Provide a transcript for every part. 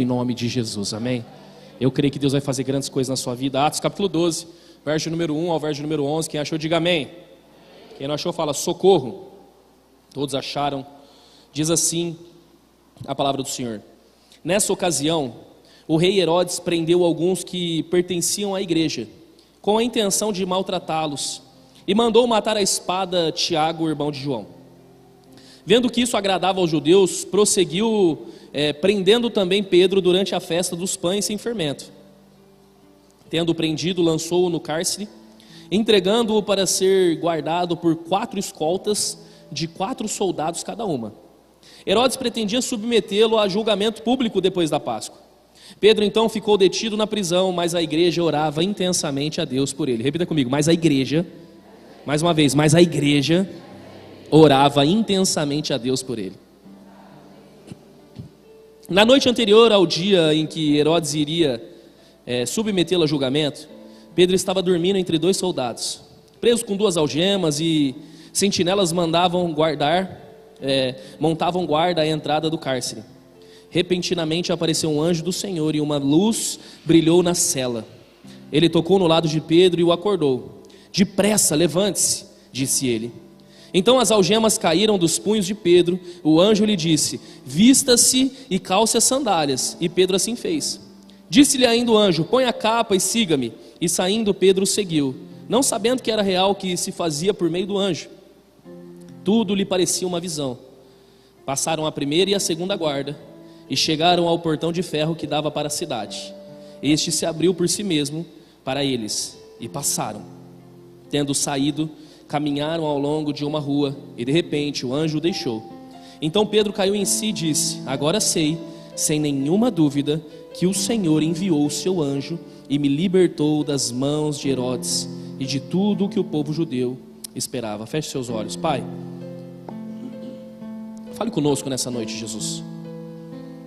em nome de Jesus, amém? Eu creio que Deus vai fazer grandes coisas na sua vida. Atos capítulo 12, verso número 1 ao verso número 11, quem achou diga amém. Quem não achou fala socorro. Todos acharam. Diz assim a palavra do Senhor: nessa ocasião, o rei Herodes prendeu alguns que pertenciam à igreja, com a intenção de maltratá-los, e mandou matar à espada Tiago, irmão de João. Vendo que isso agradava aos judeus, prosseguiu prendendo também Pedro durante a festa dos pães sem fermento. Tendo prendido, lançou-o no cárcere, entregando-o para ser guardado por 4 escoltas de 4 soldados cada uma. Herodes pretendia submetê-lo a julgamento público depois da Páscoa. Pedro então ficou detido na prisão, mas a igreja orava intensamente a Deus por ele. Repita comigo, mas a igreja, mais uma vez, mas a igreja orava intensamente a Deus por ele. Na noite anterior ao dia em que Herodes iria submetê-lo a julgamento, Pedro estava dormindo entre 2 soldados, preso com 2 algemas, e sentinelas montavam guarda à entrada do cárcere. Repentinamente apareceu um anjo do Senhor e uma luz brilhou na cela. Ele tocou no lado de Pedro e o acordou. Depressa, levante-se, disse ele. Então as algemas caíram dos punhos de Pedro. O anjo lhe disse: vista-se e calce as sandálias. E Pedro assim fez. Disse-lhe ainda o anjo: põe a capa e siga-me. E saindo Pedro o seguiu, não sabendo que era real o que se fazia por meio do anjo. Tudo lhe parecia uma visão. Passaram a primeira e a segunda guarda e chegaram ao portão de ferro que dava para a cidade. Este se abriu por si mesmo para eles e passaram. Tendo saído, caminharam ao longo de uma rua e de repente o anjo o deixou. Então Pedro caiu em si e disse: agora sei, sem nenhuma dúvida, que o Senhor enviou o seu anjo e me libertou das mãos de Herodes e de tudo o que o povo judeu esperava. Feche seus olhos. Pai, fale conosco nessa noite, Jesus.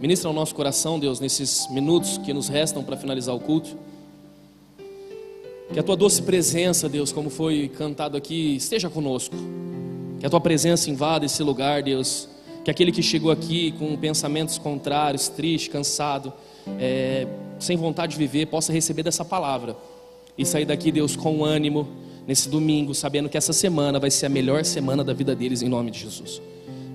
Ministra ao nosso coração, Deus, nesses minutos que nos restam para finalizar o culto. Que a tua doce presença, Deus, como foi cantado aqui, esteja conosco. Que a tua presença invada esse lugar, Deus. Que aquele que chegou aqui com pensamentos contrários, triste, cansado, sem vontade de viver, possa receber dessa palavra e sair daqui, Deus, com ânimo nesse domingo, sabendo que essa semana vai ser a melhor semana da vida deles, em nome de Jesus.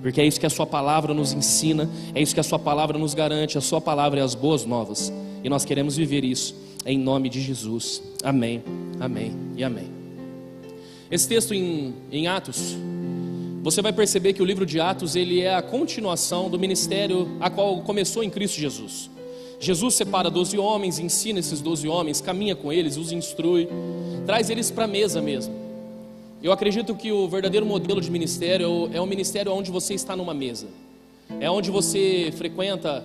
Porque é isso que a sua palavra nos ensina, é isso que a sua palavra nos garante. A sua palavra é as boas novas, e nós queremos viver isso em nome de Jesus. Amém, amém e amém. Esse texto em Atos, você vai perceber que o livro de Atos, ele é a continuação do ministério a qual começou em Cristo Jesus. Jesus separa 12 homens, ensina esses 12 homens, caminha com eles, os instrui, traz eles para a mesa mesmo. Eu acredito que o verdadeiro modelo de ministério é um ministério onde você está numa mesa. É onde você frequenta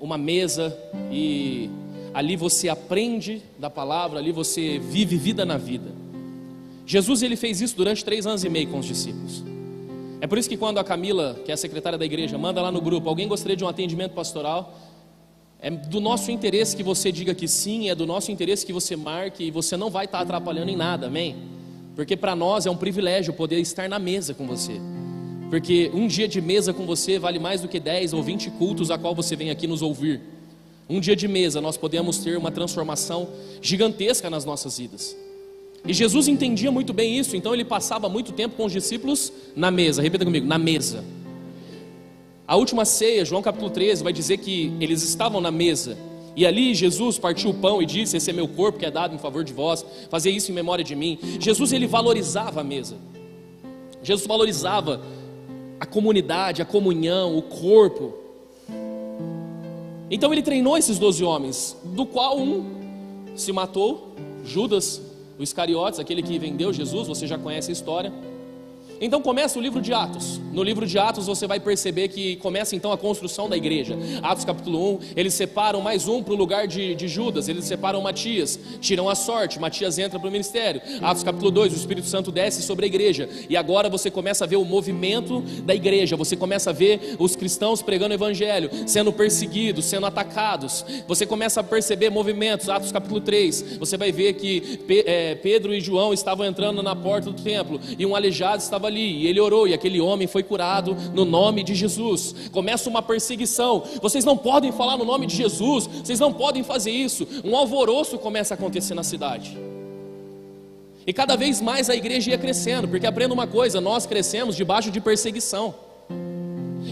uma mesa e ali você aprende da palavra, ali você vive vida na vida. Jesus, ele fez isso durante 3 anos e meio com os discípulos. É por isso que quando a Camila, que é a secretária da igreja, manda lá no grupo: alguém gostaria de um atendimento pastoral? É do nosso interesse que você diga que sim, é do nosso interesse que você marque, e você não vai estar atrapalhando em nada, amém? Porque para nós é um privilégio poder estar na mesa com você. Porque um dia de mesa com você vale mais do que 10 ou 20 cultos a qual você vem aqui nos ouvir. Um dia de mesa nós podemos ter uma transformação gigantesca nas nossas vidas. E Jesus entendia muito bem isso, então ele passava muito tempo com os discípulos na mesa. Repita comigo, na mesa. A última ceia, João capítulo 13, vai dizer que eles estavam na mesa. E ali Jesus partiu o pão e disse: esse é meu corpo que é dado em favor de vós, fazer isso em memória de mim. Jesus, ele valorizava a mesa. Jesus valorizava a comunidade, a comunhão, o corpo. Então ele treinou esses 12 homens, do qual um se matou, Judas, o Iscariotes, aquele que vendeu Jesus, você já conhece a história. Então começa o livro de Atos. No livro de Atos você vai perceber que começa então a construção da igreja. Atos capítulo 1, eles separam mais um para o lugar de Judas. Eles separam Matias, tiram a sorte, Matias entra para o ministério. Atos capítulo 2, o Espírito Santo desce sobre a igreja. E agora você começa a ver o movimento da igreja. Você começa a ver os cristãos pregando o evangelho, sendo perseguidos, sendo atacados. Você começa a perceber movimentos. Atos capítulo 3, você vai ver que Pedro e João estavam entrando na porta do templo, e um aleijado estava ali, e ele orou, e aquele homem foi curado no nome de Jesus. Começa uma perseguição, vocês não podem falar no nome de Jesus, vocês não podem fazer isso. Um alvoroço começa a acontecer na cidade. E cada vez mais a igreja ia crescendo, porque aprenda uma coisa, nós crescemos debaixo de perseguição.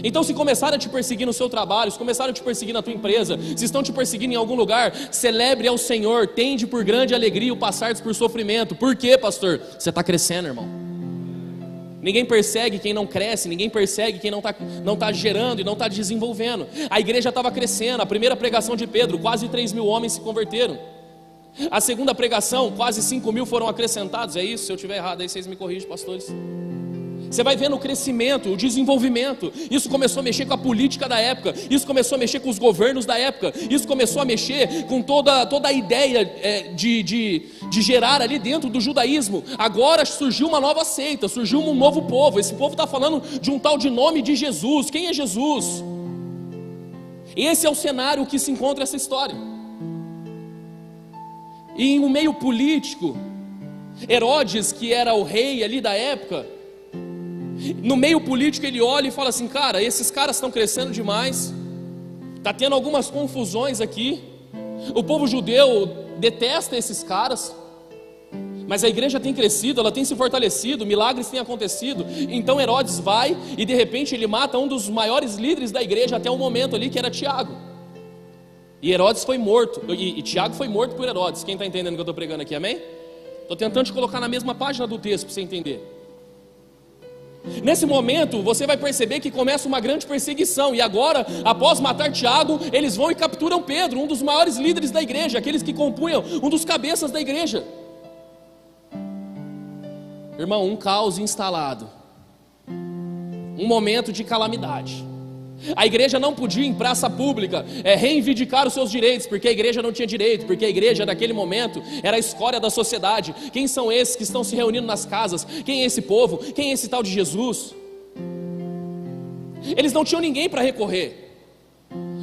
Então se começarem a te perseguir no seu trabalho, se começarem a te perseguir na tua empresa, se estão te perseguindo em algum lugar, celebre ao Senhor, tende por grande alegria o passar por sofrimento. Por quê, pastor? Você está crescendo, irmão. Ninguém persegue quem não cresce, ninguém persegue quem não tá gerando e não está desenvolvendo. A igreja estava crescendo, a primeira pregação de Pedro, quase 3.000 homens se converteram. A segunda pregação, quase 5.000 foram acrescentados, é isso? Se eu estiver errado aí vocês me corrigem, pastores. Você vai vendo o crescimento, o desenvolvimento. Isso começou a mexer com a política da época, isso começou a mexer com os governos da época, isso começou a mexer com toda a ideia de gerar ali dentro do judaísmo. Agora surgiu uma nova seita, surgiu um novo povo. Esse povo está falando de um tal de nome de Jesus. Quem é Jesus? Esse é o cenário que se encontra essa história. E em um meio político, Herodes, que era o rei ali da época, no meio político ele olha e fala assim: cara, esses caras estão crescendo demais, está tendo algumas confusões aqui, o povo judeu detesta esses caras, mas a igreja tem crescido, ela tem se fortalecido, milagres têm acontecido. Então Herodes vai e de repente ele mata um dos maiores líderes da igreja até o momento ali, que era Tiago. E Herodes foi morto, e Tiago foi morto por Herodes. Quem está entendendo o que eu estou pregando aqui, amém? Estou tentando te colocar na mesma página do texto para você entender. Nesse momento você vai perceber que começa uma grande perseguição. E agora, após matar Tiago, eles vão e capturam Pedro, um dos maiores líderes da igreja, aqueles que compunham um dos cabeças da igreja. Irmão, um caos instalado, um momento de calamidade. A igreja não podia em praça pública reivindicar os seus direitos, porque a igreja não tinha direito, porque a igreja naquele momento era a escória da sociedade. Quem são esses que estão se reunindo nas casas? Quem é esse povo? Quem é esse tal de Jesus? Eles não tinham ninguém para recorrer,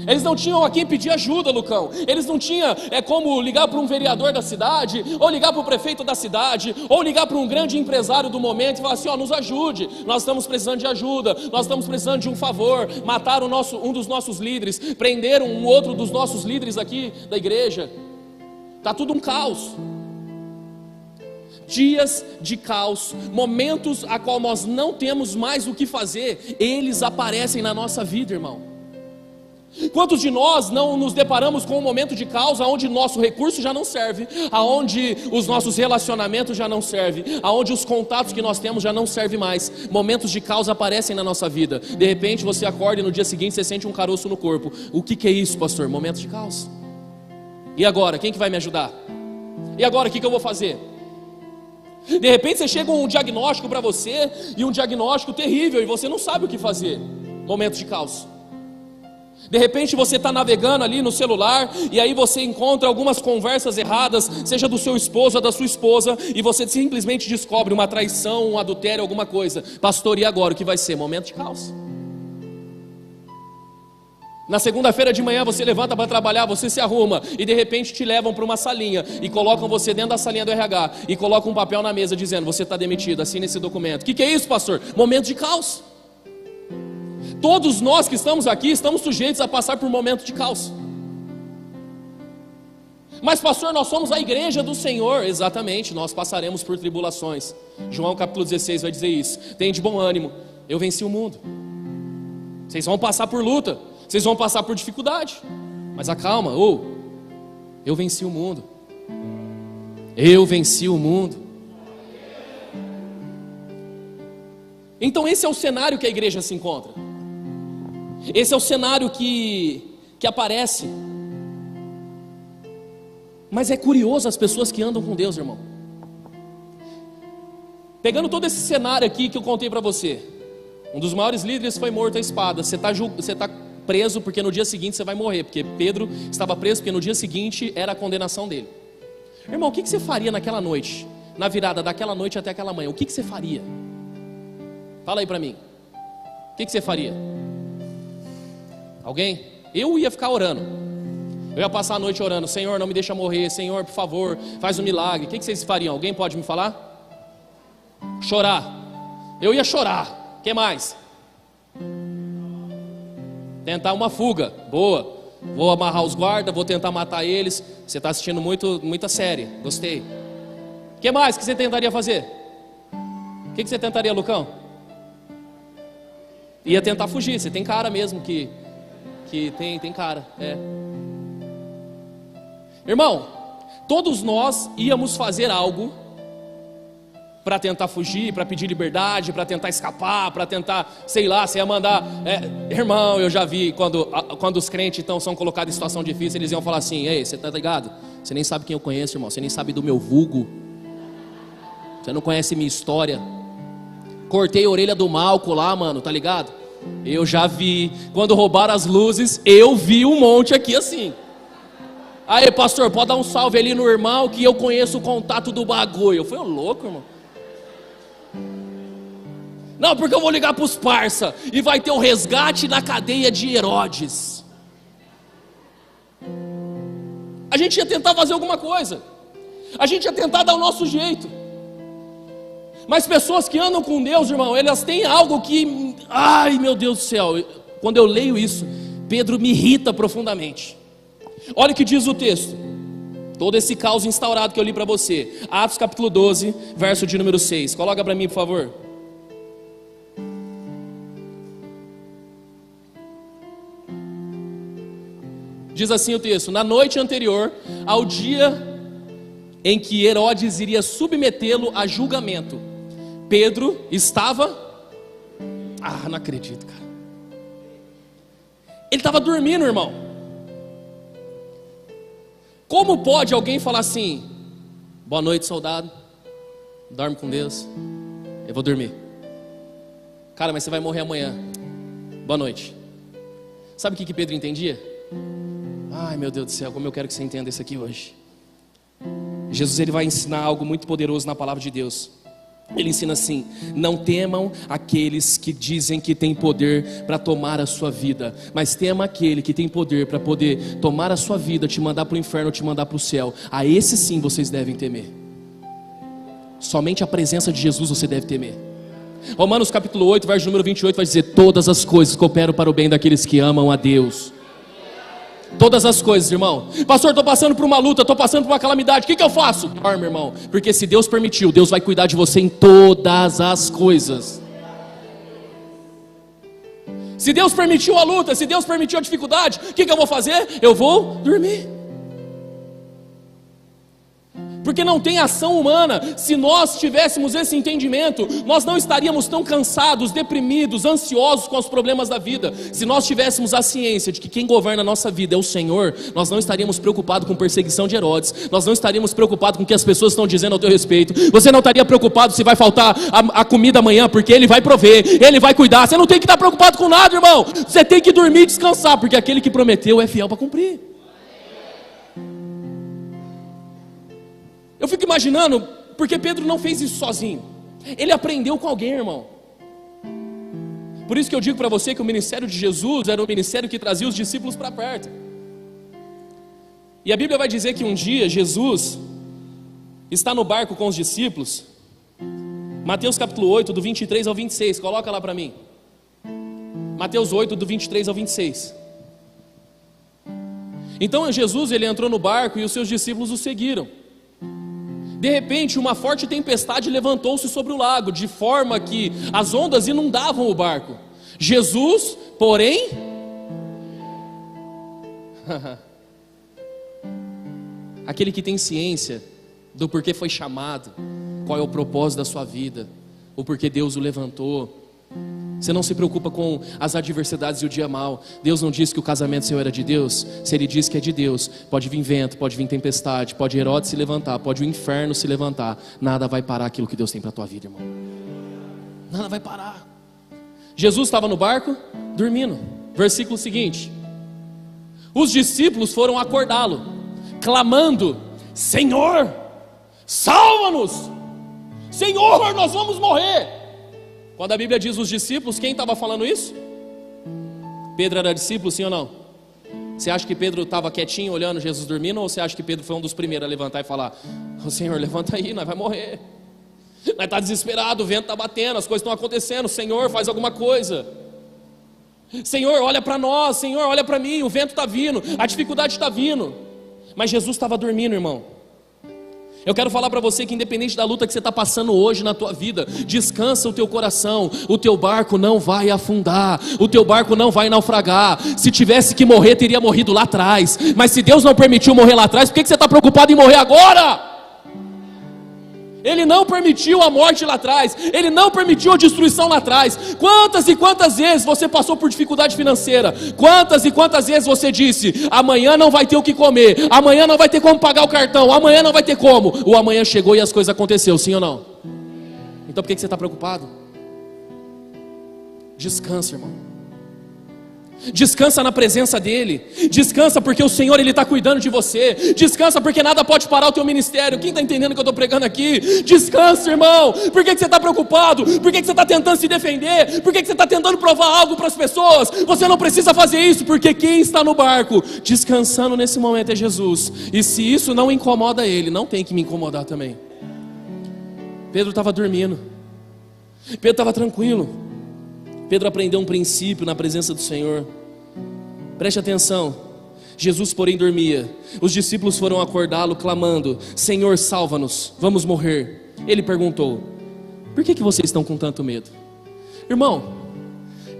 eles não tinham a quem pedir ajuda, Lucão. Eles não tinham como ligar para um vereador da cidade, ou ligar para o prefeito da cidade, ou ligar para um grande empresário do momento e falar assim: ó, nos ajude, nós estamos precisando de ajuda, nós estamos precisando de um favor. Mataram um dos nossos líderes, prenderam um outro dos nossos líderes aqui da igreja. Está tudo um caos. Dias de caos, momentos a qual nós não temos mais o que fazer, eles aparecem na nossa vida, irmão. Quantos de nós não nos deparamos com um momento de caos onde nosso recurso já não serve, aonde os nossos relacionamentos já não servem, aonde os contatos que nós temos já não servem mais? Momentos de caos aparecem na nossa vida. De repente você acorda e no dia seguinte você sente um caroço no corpo. O que é isso, pastor? Momentos de caos. E agora? Quem que vai me ajudar? E agora o que eu vou fazer? De repente você chega um diagnóstico para você, e um diagnóstico terrível, e você não sabe o que fazer. Momentos de caos. De repente você está navegando ali no celular, e aí você encontra algumas conversas erradas, seja do seu esposo ou da sua esposa, e você simplesmente descobre uma traição, um adultério, alguma coisa. Pastor, e agora o que vai ser? Momento de caos. Na segunda-feira de manhã você levanta para trabalhar, você se arruma, e de repente te levam para uma salinha, e colocam você dentro da salinha do RH, e colocam um papel na mesa dizendo: você está demitido, assine esse documento. O que é isso, pastor? Momento de caos. Todos nós que estamos aqui estamos sujeitos a passar por momentos de caos. Mas pastor, nós somos a igreja do Senhor. Exatamente, nós passaremos por tribulações. João capítulo 16 vai dizer isso: tem de bom ânimo, eu venci o mundo. Vocês vão passar por luta, vocês vão passar por dificuldade, mas acalma, eu venci o mundo. Eu venci o mundo. Então esse é o cenário que a igreja se encontra. Esse é o cenário que aparece. Mas é curioso as pessoas que andam com Deus, irmão. Pegando todo esse cenário aqui que eu contei para você, um dos maiores líderes foi morto à espada. Você está preso porque no dia seguinte você vai morrer, porque Pedro estava preso porque no dia seguinte era a condenação dele. Irmão, o que você faria naquela noite, na virada daquela noite até aquela manhã? O que você faria? Fala aí para mim. O que você faria? Alguém? Eu ia ficar orando. Eu ia passar a noite orando: Senhor, não me deixa morrer. Senhor, por favor, faz um milagre. O que vocês fariam? Alguém pode me falar? Chorar. Eu ia chorar. O que mais? Tentar uma fuga, boa. Vou amarrar os guardas, vou tentar matar eles. Você está assistindo muita série, gostei. O que mais que você tentaria fazer? O que você tentaria, Lucão? Ia tentar fugir, você tem cara mesmo que tem cara, Irmão, todos nós íamos fazer algo para tentar fugir, para pedir liberdade, para tentar escapar, para tentar, sei lá, você ia mandar. Irmão, eu já vi quando os crentes então são colocados em situação difícil, eles iam falar assim: ei, você tá ligado? Você nem sabe quem eu conheço, irmão. Você nem sabe do meu vulgo. Você não conhece minha história. Cortei a orelha do Malco lá, mano, tá ligado? Eu já vi. Quando roubaram as luzes, eu vi um monte aqui assim. Aí, pastor, pode dar um salve ali no irmão que eu conheço o contato do bagulho. Eu falei, ô louco, irmão. Não, porque eu vou ligar para os parça e vai ter o resgate na cadeia de Herodes. A gente ia tentar fazer alguma coisa. A gente ia tentar dar o nosso jeito. Mas pessoas que andam com Deus, irmão, elas têm algo que... Ai, meu Deus do céu. Quando eu leio isso, Pedro me irrita profundamente. Olha o que diz o texto. Todo esse caos instaurado que eu li para você. Atos capítulo 12, verso de número 6. Coloca para mim, por favor. Diz assim o texto: na noite anterior ao dia em que Herodes iria submetê-lo a julgamento, Pedro estava... não acredito, cara. Ele estava dormindo, irmão. Como pode alguém falar assim: boa noite, soldado, dorme com Deus, eu vou dormir. Cara, mas você vai morrer amanhã. Boa noite. Sabe o que Pedro entendia? Ai, meu Deus do céu, como eu quero que você entenda isso aqui hoje. Jesus, ele vai ensinar algo muito poderoso na palavra de Deus. Ele ensina assim: não temam aqueles que dizem que tem poder para tomar a sua vida, mas tema aquele que tem poder para poder tomar a sua vida, te mandar para o inferno, te mandar para o céu. A esse sim vocês devem temer. Somente a presença de Jesus você deve temer. Romanos capítulo 8, verso número 28 vai dizer: todas as coisas cooperam para o bem daqueles que amam a Deus. Todas as coisas, irmão. Pastor, estou passando por uma luta, estou passando por uma calamidade, o que eu faço? Dorme, irmão, porque se Deus permitiu, Deus vai cuidar de você em todas as coisas. Se Deus permitiu a luta, se Deus permitiu a dificuldade, o que eu vou fazer? Eu vou dormir. Porque não tem ação humana. Se nós tivéssemos esse entendimento, nós não estaríamos tão cansados, deprimidos, ansiosos com os problemas da vida. Se nós tivéssemos a ciência de que quem governa a nossa vida é o Senhor, nós não estaríamos preocupados com perseguição de Herodes. Nós não estaríamos preocupados com o que as pessoas estão dizendo ao teu respeito. Você não estaria preocupado se vai faltar a comida amanhã, porque Ele vai prover, Ele vai cuidar. Você não tem que estar preocupado com nada, irmão. Você tem que dormir e descansar, porque aquele que prometeu é fiel para cumprir. Eu fico imaginando, porque Pedro não fez isso sozinho. Ele aprendeu com alguém, irmão. Por isso que eu digo para você que o ministério de Jesus era o ministério que trazia os discípulos para perto. E a Bíblia vai dizer que um dia Jesus está no barco com os discípulos. Mateus capítulo 8, do 23 ao 26, coloca lá para mim. Mateus 8, do 23 ao 26. Então Jesus, ele entrou no barco e os seus discípulos o seguiram. De repente, uma forte tempestade levantou-se sobre o lago, de forma que as ondas inundavam o barco. Jesus, porém, aquele que tem ciência do porquê foi chamado, qual é o propósito da sua vida, o porquê Deus o levantou. Você não se preocupa com as adversidades e o dia mau. Deus não disse que o casamento seu era de Deus. Se Ele diz que é de Deus, pode vir vento, pode vir tempestade, pode Herodes se levantar, pode o inferno se levantar, nada vai parar aquilo que Deus tem para a tua vida, irmão. Nada vai parar. Jesus estava no barco, dormindo. Versículo seguinte: os discípulos foram acordá-lo, clamando: Senhor, salva-nos! Senhor, nós vamos morrer! Quando a Bíblia diz os discípulos, quem estava falando isso? Pedro era discípulo, sim ou não? Você acha que Pedro estava quietinho olhando Jesus dormindo? Ou você acha que Pedro foi um dos primeiros a levantar e falar: Senhor, levanta aí, nós vamos morrer. Nós estamos desesperados, o vento está batendo, as coisas estão acontecendo. Senhor, faz alguma coisa. Senhor, olha para nós, Senhor, olha para mim, o vento está vindo, a dificuldade está vindo. Mas Jesus estava dormindo, irmão. Eu quero falar para você que independente da luta que você está passando hoje na tua vida, descansa o teu coração, o teu barco não vai afundar, o teu barco não vai naufragar. Se tivesse que morrer, teria morrido lá atrás, mas se Deus não permitiu morrer lá atrás, por que você está preocupado em morrer agora? Ele não permitiu a morte lá atrás, Ele não permitiu a destruição lá atrás. Quantas e quantas vezes você passou por dificuldade financeira? Quantas e quantas vezes você disse, amanhã não vai ter o que comer, amanhã não vai ter como pagar o cartão, amanhã não vai ter como. O amanhã chegou e as coisas aconteceram, sim ou não? Então por que você está preocupado? Descansa, irmão. Descansa na presença dEle. Descansa porque o Senhor Ele está cuidando de você. Descansa porque nada pode parar o teu ministério. Quem está entendendo o que eu estou pregando aqui? Descansa, irmão. Por que você está preocupado? Por que você está tentando se defender? Por que você está tentando provar algo para as pessoas? Você não precisa fazer isso, porque quem está no barco descansando nesse momento é Jesus. E se isso não incomoda Ele, não tem que me incomodar também. Pedro estava dormindo. Pedro estava tranquilo. Pedro aprendeu um princípio na presença do Senhor. Preste atenção. Jesus, porém, dormia. Os discípulos foram acordá-lo, clamando: Senhor, salva-nos, vamos morrer. Ele perguntou: por que vocês estão com tanto medo? Irmão,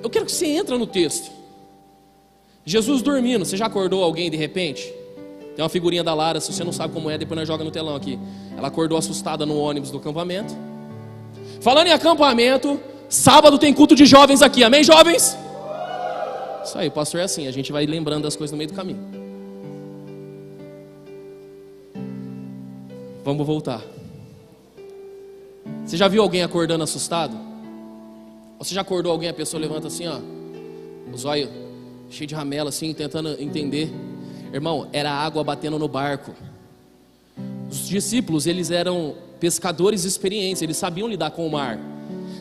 eu quero que você entre no texto. Jesus dormindo. Você já acordou alguém de repente? Tem uma figurinha da Lara, se você não sabe como é, depois nós joga no telão aqui. Ela acordou assustada no ônibus do acampamento. Falando em acampamento, sábado tem culto de jovens aqui, amém, jovens? Isso aí, o pastor é assim, a gente vai lembrando das coisas no meio do caminho. Vamos voltar. Você já viu alguém acordando assustado? Ou você já acordou alguém, a pessoa levanta assim, ó, os olhos cheios de ramela assim, tentando entender. Irmão, era água batendo no barco. Os discípulos, eles eram pescadores experientes, eles sabiam lidar com o mar.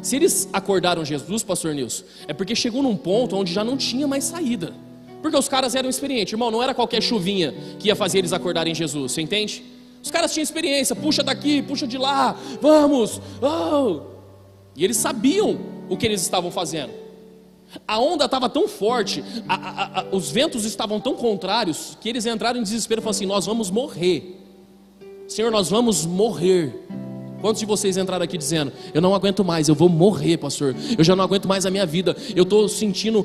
Se eles acordaram Jesus, pastor Nilson, é porque chegou num ponto onde já não tinha mais saída. Porque os caras eram experientes, irmão, não era qualquer chuvinha que ia fazer eles acordarem Jesus, você entende? Os caras tinham experiência, puxa daqui, puxa de lá, vamos, oh. E eles sabiam o que eles estavam fazendo. A onda estava tão forte, os ventos estavam tão contrários, que eles entraram em desespero e falaram assim: nós vamos morrer. Senhor, nós vamos morrer. Quantos de vocês entraram aqui dizendo: eu não aguento mais, eu vou morrer, pastor, eu já não aguento mais a minha vida, eu estou sentindo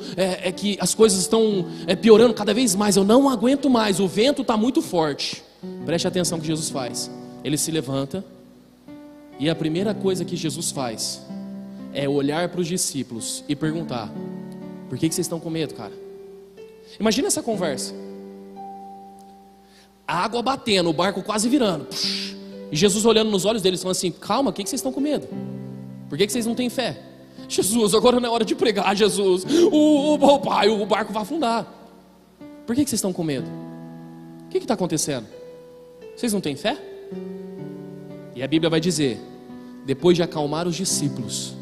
que as coisas estão piorando cada vez mais, eu não aguento mais, o vento está muito forte. Preste atenção no que Jesus faz. Ele se levanta, e a primeira coisa que Jesus faz é olhar para os discípulos e perguntar: por que vocês estão com medo, cara? Imagina essa conversa. A água batendo, o barco quase virando, e Jesus olhando nos olhos deles, falando assim: calma, o que vocês estão com medo? Por que vocês não têm fé? Jesus, agora não é hora de pregar, Jesus. Pai, o barco vai afundar. Por que vocês estão com medo? O que está acontecendo? Vocês não têm fé? E a Bíblia vai dizer: depois de acalmar os discípulos,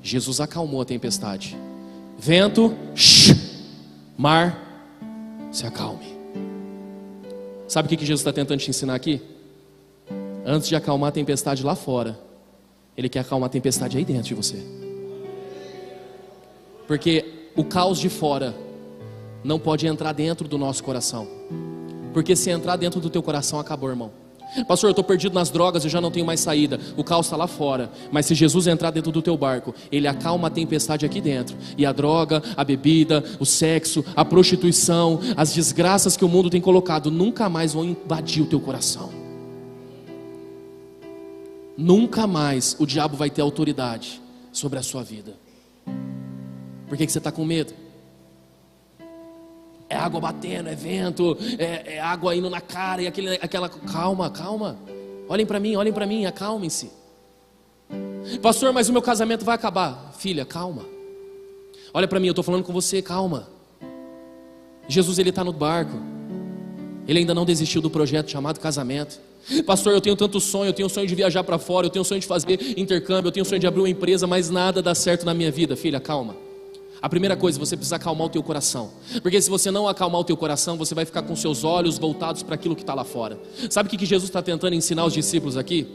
Jesus acalmou a tempestade. Vento, mar, se acalme. Sabe o que Jesus está tentando te ensinar aqui? Antes de acalmar a tempestade lá fora, Ele quer acalmar a tempestade aí dentro de você. Porque o caos de fora não pode entrar dentro do nosso coração. Porque se entrar dentro do teu coração, acabou, irmão. Pastor, eu estou perdido nas drogas, eu já não tenho mais saída. O caos está lá fora. Mas se Jesus entrar dentro do teu barco, Ele acalma a tempestade aqui dentro. E a droga, a bebida, o sexo, a prostituição, as desgraças que o mundo tem colocado nunca mais vão invadir o teu coração. Nunca mais o diabo vai ter autoridade sobre a sua vida. Por que você está com medo? É água batendo, é vento, é água indo na cara e aquela... Calma. Olhem para mim, acalmem-se. Pastor, mas o meu casamento vai acabar. Filha, calma. Olha para mim, eu estou falando com você, calma. Jesus, Ele está no barco. Ele ainda não desistiu do projeto chamado casamento. Pastor, eu tenho tanto sonho, eu tenho o sonho de viajar para fora, eu tenho o sonho de fazer intercâmbio, eu tenho o sonho de abrir uma empresa, mas nada dá certo na minha vida. Filha, calma. A primeira coisa, você precisa acalmar o teu coração. Porque se você não acalmar o teu coração, você vai ficar com seus olhos voltados para aquilo que está lá fora. Sabe o que Jesus está tentando ensinar os discípulos aqui?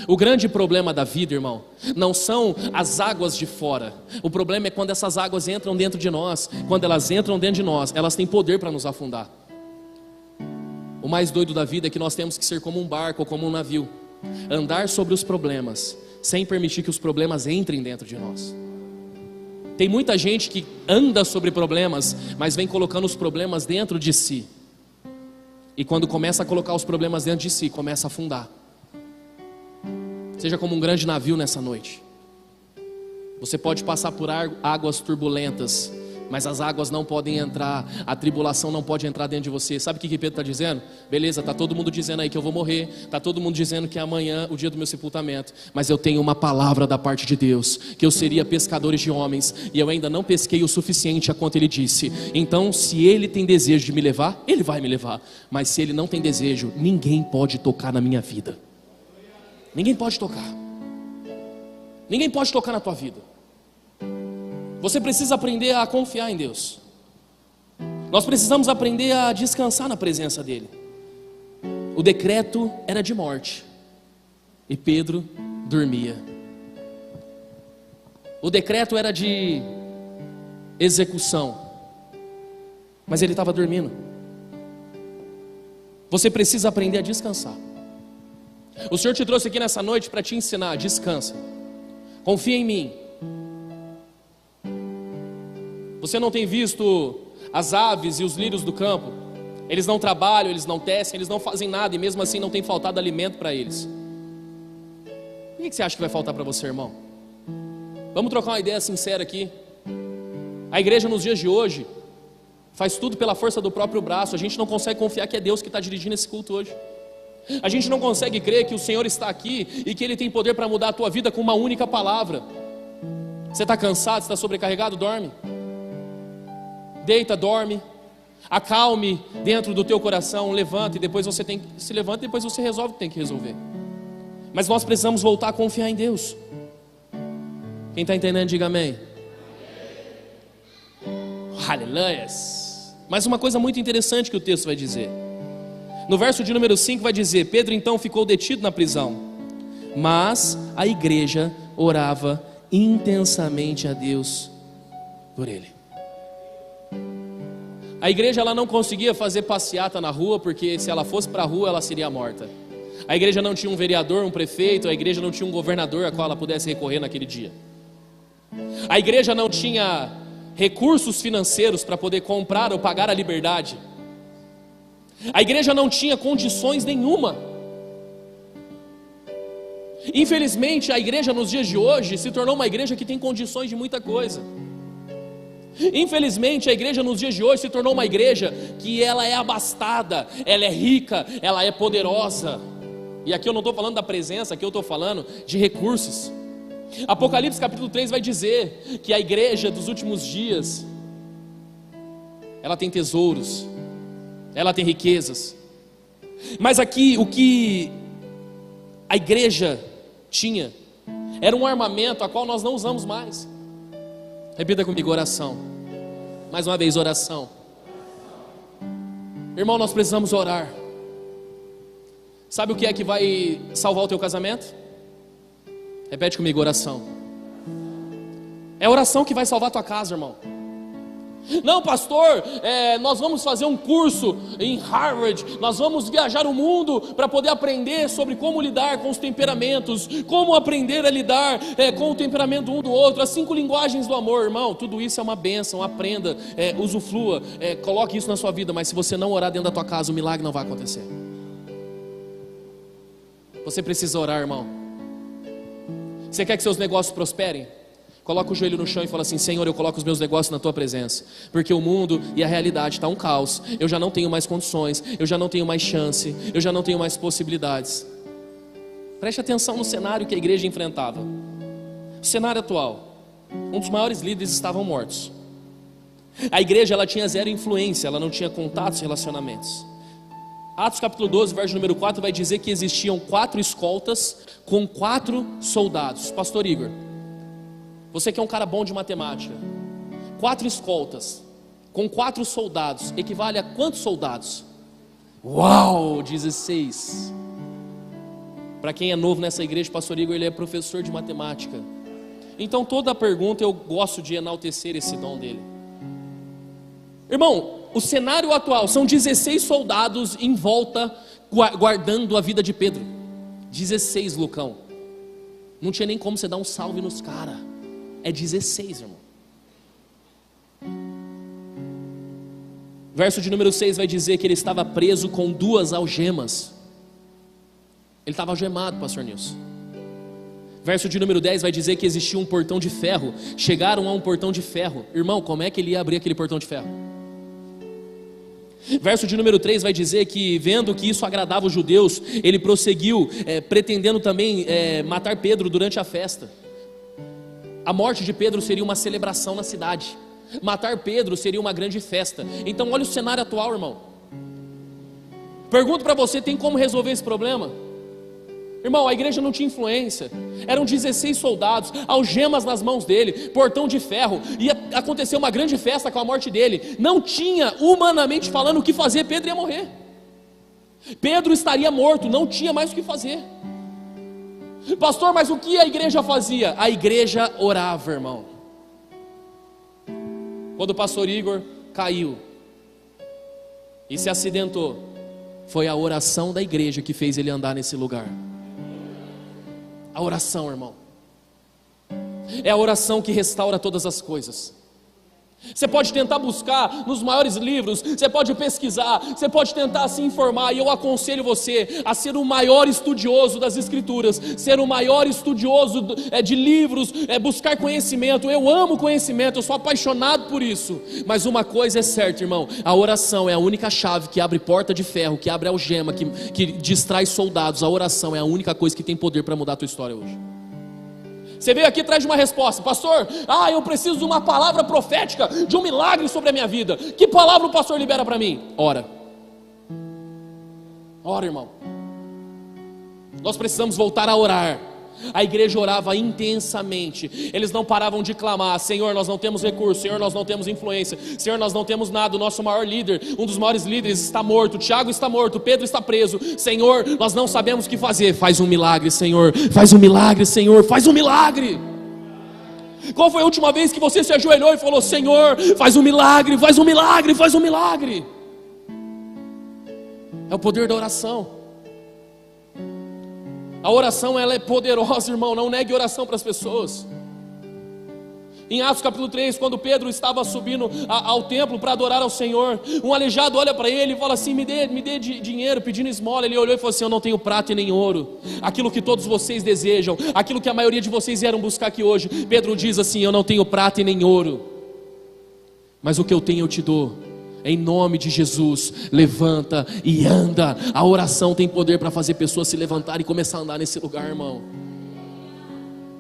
O grande problema da vida, irmão, não são as águas de fora. O problema é quando essas águas entram dentro de nós. Quando elas entram dentro de nós, elas têm poder para nos afundar. O mais doido da vida é que nós temos que ser como um barco ou como um navio, andar sobre os problemas, sem permitir que os problemas entrem dentro de nós. Tem muita gente que anda sobre problemas, mas vem colocando os problemas dentro de si. E quando começa a colocar os problemas dentro de si, começa a afundar. Seja como um grande navio nessa noite. Você pode passar por águas turbulentas, mas as águas não podem entrar, a tribulação não pode entrar dentro de você. Sabe o que Pedro está dizendo? Beleza, está todo mundo dizendo aí que eu vou morrer, está todo mundo dizendo que é amanhã o dia do meu sepultamento, mas eu tenho uma palavra da parte de Deus, que eu seria pescadores de homens, e eu ainda não pesquei o suficiente a quanto Ele disse. Então, se Ele tem desejo de me levar, Ele vai me levar, mas se Ele não tem desejo, ninguém pode tocar na minha vida. Ninguém pode tocar. Ninguém pode tocar na tua vida. Você precisa aprender a confiar em Deus. Nós precisamos aprender a descansar na presença dEle. O decreto era de morte e Pedro dormia. O decreto era de execução, mas ele estava dormindo. Você precisa aprender a descansar. O Senhor te trouxe aqui nessa noite para te ensinar, descansa. Confia em mim. Você não tem visto as aves e os lírios do campo? Eles não trabalham, eles não tecem, eles não fazem nada e mesmo assim não tem faltado alimento para eles. O que você acha que vai faltar para você, irmão? Vamos trocar uma ideia sincera aqui. A igreja nos dias de hoje faz tudo pela força do próprio braço. A gente não consegue confiar que é Deus que está dirigindo esse culto hoje. A gente não consegue crer que o Senhor está aqui e que Ele tem poder para mudar a tua vida com uma única palavra. Você está cansado, você está sobrecarregado? Dorme. Deita, dorme. Acalme dentro do teu coração, levanta e depois você se levanta e depois você resolve o que tem que resolver. Mas nós precisamos voltar a confiar em Deus. Quem está entendendo, diga amém. Aleluia. Mas uma coisa muito interessante que o texto vai dizer. No verso de número 5 vai dizer: Pedro então ficou detido na prisão, mas a igreja orava intensamente a Deus por ele. A igreja ela não conseguia fazer passeata na rua, porque se ela fosse para a rua ela seria morta. A igreja não tinha um vereador, um prefeito, a igreja não tinha um governador a qual ela pudesse recorrer naquele dia. A igreja não tinha recursos financeiros para poder comprar ou pagar a liberdade. A igreja não tinha condições nenhuma. Infelizmente, a igreja nos dias de hoje se tornou uma igreja que tem condições de muita coisa. Infelizmente, a igreja nos dias de hoje se tornou uma igreja que ela é abastada, ela é rica, ela é poderosa. E aqui eu não estou falando da presença, aqui eu estou falando de recursos. Apocalipse capítulo 3 vai dizer que a igreja dos últimos dias, ela tem tesouros, ela tem riquezas. Mas aqui o que a igreja tinha era um armamento a qual nós não usamos mais. Repita comigo: oração. Mais uma vez, oração. Irmão, nós precisamos orar. Sabe o que é que vai salvar o teu casamento? Repete comigo: oração. É a oração que vai salvar a tua casa, irmão. Não, pastor, nós vamos fazer um curso em Harvard, nós vamos viajar o mundo para poder aprender sobre como lidar com os temperamentos, como aprender a lidar com o temperamento um do outro, as 5 linguagens do amor. Irmão, tudo isso é uma bênção, aprenda, usufrua, coloque isso na sua vida, mas se você não orar dentro da tua casa, o milagre não vai acontecer. Você precisa orar, irmão. Você quer que seus negócios prosperem? Coloca o joelho no chão e fala assim: Senhor, eu coloco os meus negócios na Tua presença, porque o mundo e a realidade está um caos. Eu já não tenho mais condições, eu já não tenho mais chance, eu já não tenho mais possibilidades. Preste atenção no cenário que a igreja enfrentava. O cenário atual: um dos maiores líderes estavam mortos. A igreja ela tinha zero influência, ela não tinha contatos e relacionamentos. Atos capítulo 12, verso número 4 vai dizer que existiam 4 escoltas com 4 soldados. Pastor Igor, você que é um cara bom de matemática, 4 escoltas com 4 soldados equivale a quantos soldados? Uau, 16. Para quem é novo nessa igreja, o pastor Igor, ele é professor de matemática. Então toda pergunta eu gosto de enaltecer esse dom dele. Irmão, o cenário atual são 16 soldados em volta guardando a vida de Pedro. 16, Lucão. Não tinha nem como você dar um salve nos caras. É 16, irmão. Verso de número 6 vai dizer que ele estava preso com 2 algemas. Ele estava algemado, pastor Nilson. Verso de número 10 vai dizer que existia um portão de ferro. Chegaram a um portão de ferro. Irmão, como é que ele ia abrir aquele portão de ferro? Verso de número 3 vai dizer que, vendo que isso agradava os judeus, ele prosseguiu, pretendendo também matar Pedro durante a festa. A morte de Pedro seria uma celebração na cidade. Matar Pedro seria uma grande festa. Então olha o cenário atual, irmão. Pergunto para você, tem como resolver esse problema? Irmão, a igreja não tinha influência. Eram 16 soldados, algemas nas mãos dele, portão de ferro. Ia acontecer uma grande festa com a morte dele. Não tinha, humanamente falando, o que fazer. Pedro ia morrer. Pedro estaria morto, não tinha mais o que fazer. Pastor, mas o que a igreja fazia? A igreja orava, irmão. Quando o pastor Igor caiu e se acidentou, foi a oração da igreja que fez ele andar nesse lugar. A oração, irmão, é a oração que restaura todas as coisas. Você pode tentar buscar nos maiores livros, você pode pesquisar, você pode tentar se informar, e eu aconselho você a ser o maior estudioso das escrituras, ser o maior estudioso de livros, buscar conhecimento. Eu amo conhecimento, eu sou apaixonado por isso. Mas uma coisa é certa, irmão, a oração é a única chave que abre porta de ferro, que abre algema, que distrai soldados. A oração é a única coisa que tem poder para mudar a tua história hoje. Você veio aqui atrás de uma resposta, pastor. Eu preciso de uma palavra profética, de um milagre sobre a minha vida. Que palavra o pastor libera para mim? Ora, irmão. Nós precisamos voltar a orar. A igreja orava intensamente. Eles não paravam de clamar: Senhor, nós não temos recurso. Senhor, nós não temos influência. Senhor, nós não temos nada. O nosso maior líder, um dos maiores líderes, está morto. Tiago está morto, Pedro está preso. Senhor, nós não sabemos o que fazer. Faz um milagre, Senhor. Faz um milagre, Senhor. Faz um milagre. Qual foi a última vez que você se ajoelhou e falou: Senhor, faz um milagre, faz um milagre, faz um milagre? É o poder da oração. A oração, ela é poderosa, irmão. Não negue oração para as pessoas. Em Atos capítulo 3, quando Pedro estava subindo ao templo para adorar ao Senhor, um aleijado olha para ele e fala assim: me dê dinheiro, pedindo esmola. Ele olhou e falou assim: eu não tenho prata e nem ouro. Aquilo que todos vocês desejam, aquilo que a maioria de vocês vieram buscar aqui hoje. Pedro diz assim: eu não tenho prata e nem ouro, mas o que eu tenho eu te dou. Em nome de Jesus, levanta e anda. A oração tem poder para fazer pessoas se levantarem e começar a andar nesse lugar, irmão.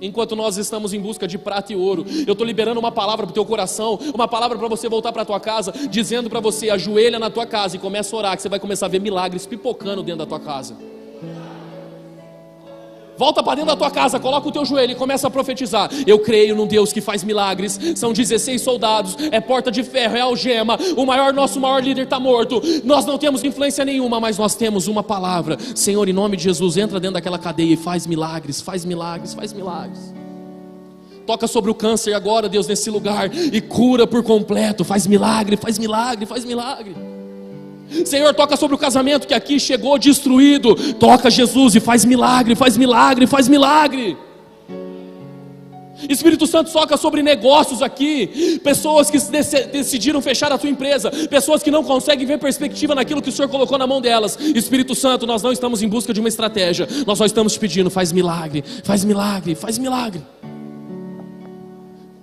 Enquanto nós estamos em busca de prata e ouro, eu estou liberando uma palavra para o teu coração, uma palavra para você voltar para a tua casa, dizendo para você: ajoelha na tua casa e começa a orar, que você vai começar a ver milagres pipocando dentro da tua casa. Volta para dentro da tua casa, coloca o teu joelho e começa a profetizar: eu creio num Deus que faz milagres. São 16 soldados, é porta de ferro, é algema. Nosso maior líder está morto. Nós não temos influência nenhuma, mas nós temos uma palavra. Senhor, em nome de Jesus, entra dentro daquela cadeia e faz milagres, faz milagres, faz milagres. Toca sobre o câncer agora, Deus, nesse lugar, e cura por completo. Faz milagre, faz milagre, faz milagre. Senhor, toca sobre o casamento que aqui chegou destruído. Toca, Jesus, e faz milagre, faz milagre, faz milagre. Espírito Santo, toca sobre negócios aqui. Pessoas que decidiram fechar a sua empresa, pessoas que não conseguem ver perspectiva naquilo que o Senhor colocou na mão delas. Espírito Santo, nós não estamos em busca de uma estratégia, nós só estamos te pedindo: faz milagre, faz milagre, faz milagre.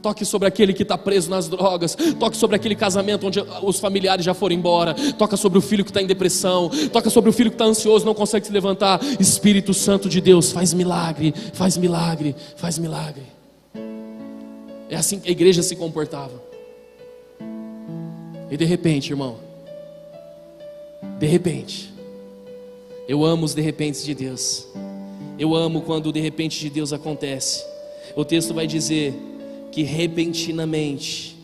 Toque sobre aquele que está preso nas drogas. Toque sobre aquele casamento onde os familiares já foram embora. Toca sobre o filho que está em depressão. Toca sobre o filho que está ansioso, não consegue se levantar. Espírito Santo de Deus, faz milagre, faz milagre, faz milagre. É assim que a igreja se comportava. E de repente, irmão, de repente, eu amo os de repentes de Deus. Eu amo quando o de repente de Deus acontece. O texto vai dizer que repentinamente,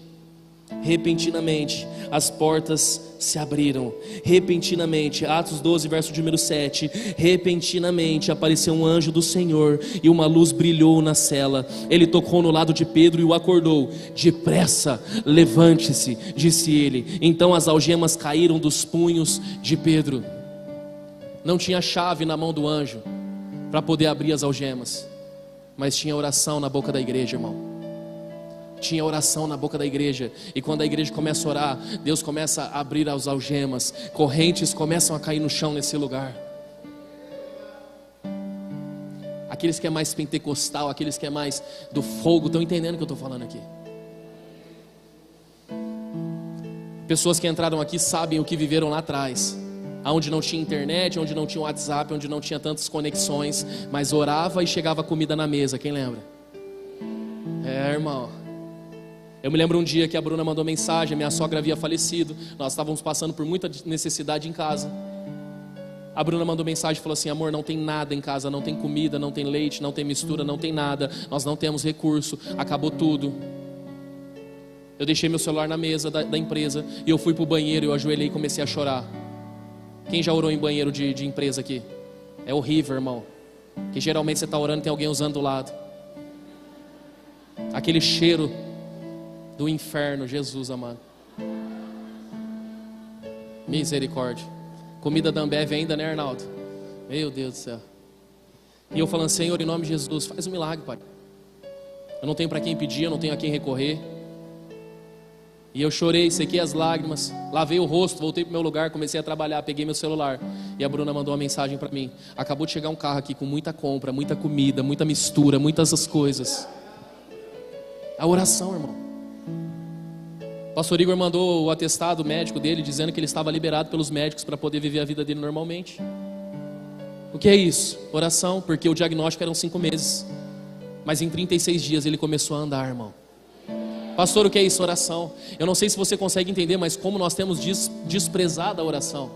as portas se abriram. Repentinamente, Atos 12, verso de número 7. Repentinamente apareceu um anjo do Senhor e uma luz brilhou na cela. Ele tocou no lado de Pedro e o acordou. Depressa, levante-se, disse ele. Então as algemas caíram dos punhos de Pedro. Não tinha chave na mão do anjo para poder abrir as algemas, mas tinha oração na boca da igreja, irmão. Tinha oração na boca da igreja. E quando a igreja começa a orar, Deus começa a abrir as algemas. Correntes começam a cair no chão nesse lugar. Aqueles que é mais pentecostal, aqueles que é mais do fogo, estão entendendo o que eu estou falando aqui. Pessoas que entraram aqui sabem o que viveram lá atrás, onde não tinha internet, onde não tinha WhatsApp, onde não tinha tantas conexões, mas orava e chegava comida na mesa. Quem lembra? Irmão, eu me lembro um dia que a Bruna mandou mensagem. Minha sogra havia falecido, nós estávamos passando por muita necessidade em casa. A Bruna mandou mensagem e falou assim: amor, não tem nada em casa, não tem comida, não tem leite, não tem mistura, não tem nada, nós não temos recurso, acabou tudo. Eu deixei meu celular na mesa da empresa e eu fui para o banheiro, eu ajoelhei e comecei a chorar. Quem já orou em banheiro de empresa aqui? É horrível, irmão. Que geralmente você está orando e tem alguém usando do lado. Aquele cheiro do inferno, Jesus amado. Misericórdia. Comida da Ambev ainda, né, Arnaldo? Meu Deus do céu. E eu falando: Senhor, em nome de Jesus, faz um milagre, Pai. Eu não tenho para quem pedir, eu não tenho a quem recorrer. E eu chorei, sequei as lágrimas, lavei o rosto, voltei para o meu lugar, comecei a trabalhar, peguei meu celular. E a Bruna mandou uma mensagem para mim: acabou de chegar um carro aqui com muita compra, muita comida, muita mistura, muitas essas coisas. A oração, irmão. O pastor Igor mandou o atestado médico dele, dizendo que ele estava liberado pelos médicos para poder viver a vida dele normalmente. O que é isso? Oração, porque o diagnóstico eram 5 meses. Mas em 36 dias ele começou a andar, irmão. Pastor, o que é isso? Oração. Eu não sei se você consegue entender, mas como nós temos desprezado a oração,